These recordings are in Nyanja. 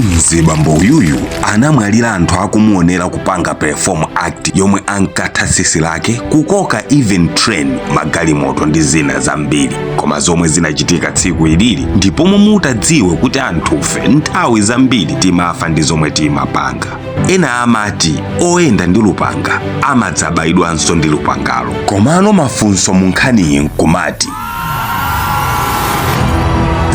Mzibambo uyuyu anamwalira anthu akumuonera kupanga perform act yomwe ankatha tsitsi lake, kukoka even train, magalimoto ndi zina zambiri. Koma zomwe zinachitika tsiku ilili ndipo mutadziwe kuti anthufe nthawi zambiri timafa ndi zomwe timapanga. Ena amati oyenda ndi lupanga amadzabayidwanso ndi lupangalo. Komano mafunso munkhaniyi nkumati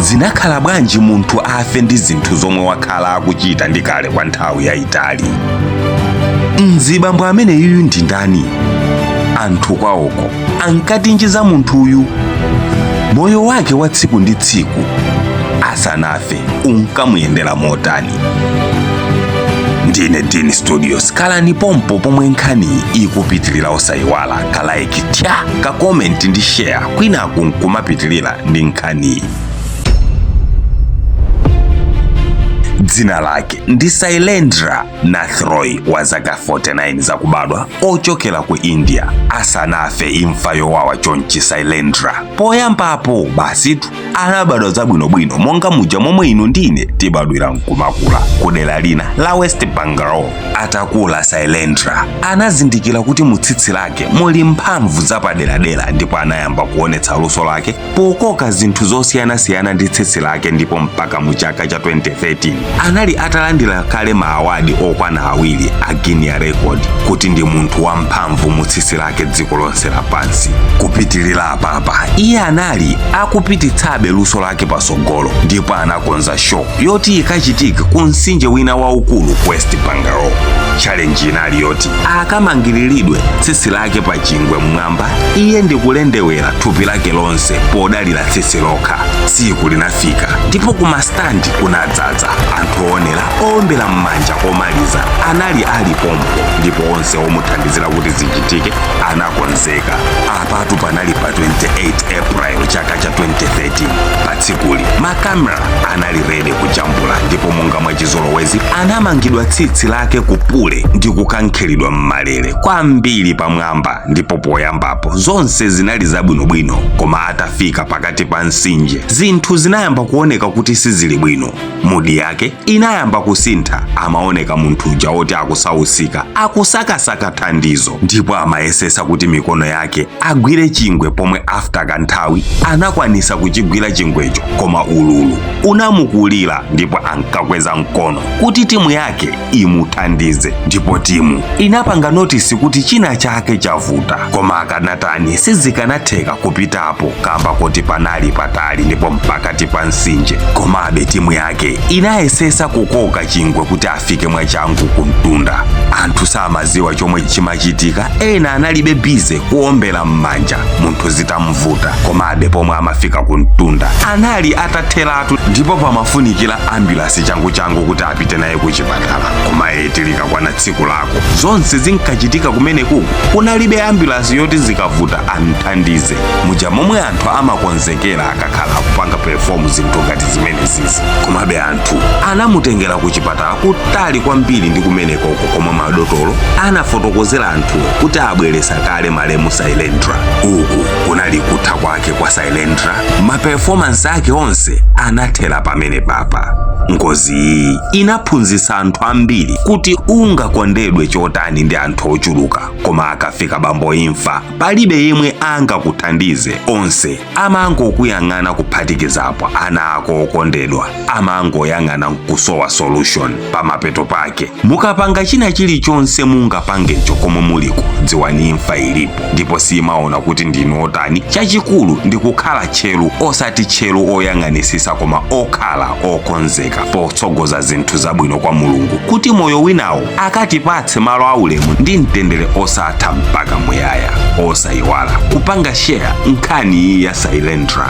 zinakhala bwanji munthu afe ndi zinthu zomwe wakhala akuchita ndi kale kwa nthawi yayitali? Mzibambo amene yuyu ndi ndani? Anthu kwawoko ankatinji za munthu uyu? Moyo wake wa tsiku ndi tsiku asanafe unkamuyendera motani? Ndine Dini Studios. Kalani pompo pomwe nkhani ikupitilira osayiwala kalaiki tya ka comment ndi share kwinaku nkumapitilira ndi nkhani. Dzina lake ndi Sailendra Nath Roy wa zaka 49 zakubadwa, ochokera ku India. Asanafe imfa yowawa chonchi Sailendra poyambapo basitu anabadwa zabwinobwino monga muja momwe inu ndine tibadwira nkumakula ku dera lina la West Bangalore. Atakula Sailendra anazindikira kuti mutsitsi lake muli mphamvu zapaderadera, ndipo anayamba kuonetsa luso lake pokoka zinthu zosiyanasiyana ndi tsitsi lake, ndipo mpaka mu chaka cha 2013 anali atalandira kale maawadi okwana awiri a Guinness Record kuti ndi munthu wamphamvu mu tsitsi lake dziko lonse lapansi. Kupitilira apapa iye anali akupititsabe luso lake pasogolo, ndipo anakonza show yoti ikachitike ku mtsinje wina waukulu ku West Bangalore. Challenge inali yoti akamangiriridwe tsitsi lake pa chingwe mmwamba, iye ndi kulendewera thupi lake lonse podalira tsitsi lokha. Tsiku linafika ndipo kumastandi kunadzaza anthu oonera owombera m'manja komaliza anali ali pompo, ndipo onse omuthandizira kuti zichitike anakonzeka. Apatu panali pa 28 April chaka cha 2013. Pa tsikuli makamera anali ready kujambula, ndipo monga mwa chizolowezi anamangidwa tsitsi lake kupule ndi kukankhiridwa m'malere kwambiri pamwamba. Ndipo poyambapo zonse zinali zabwinobwino, koma atafika pakati pa mtsinje zinthu zinayamba kuoneka kuti sizili bwino. Mudi yake inayamba kusintha, amaoneka munthu uja woti akusausika akusakasaka thandizo, ndipo amayesesa kuti mikono yake agwire chingwe, pomwe after kanthawi anakwanisa kuchigwira chingwecho, koma ululu unamukulira, ndipo ankakweza mkono kuti timu yake imuthandize. Ndipo timu inapanga notisi kuti china chake chavuta, koma akanatani sizikanatheka kupitapo kamba kuti panali patali ndipo mpakati pa mtsinje. Komabe timu yake inayesesa kukoka chingwe kuti afike mwachangu kumtunda. Anthu samaziwa chomwe chimachitika, ena analibe bize kuombera m'manja munthu zitamvuta. Komabe pomwe amafika kumtunda anali atatheratu, ndipo pamafunikira ambulance changu kuti apite naye ku chipatala. Koma eti likakwana tsiku lako zonse zinkachitika kumeneku kunalibe ambulance yoti zikavuta amthandize. Muja momwe anthu amakonzekera akakhala kupanga perform zinthu ngati zimene zizi. Komabe anthu anamutengera ku chipatala kutali kwambiri ndi kumenekoko, koma madotolo anafotokozera anthu kuti abweresa kale malemu Sailendra. Uku kunali kutha kwake kwa Sailendra. Ma performance ake onse anathera pamene papa. Ngozi iyi inaphunzitsa anthu ambiri kuti ungakondedwe chotani ndi anthu ochuluka, koma akafika bambo imfa palibe yemwe angakuthandize. Onse amangokuyang'ana kuphatikizapo ana ako okondedwa, amangoyang'ana kusowa solution. Pamapeto pake mukapanga china chilichonse mungapangecho komwe muliko, dziwani imfa ilipo, ndipo simaona kuti ndinu otani. Chachikulu ndi kukhala tcheru, osati tcheru oyang'anisisa, koma okhala okonzeka potsogoza zinthu zabwino kwa Mulungu, kuti moyo winawo akatipatse malo aulemu ndi mtendere osatha mpaka muyaya. Osayiwala kupanga share nkhani iyi ya Sailendra.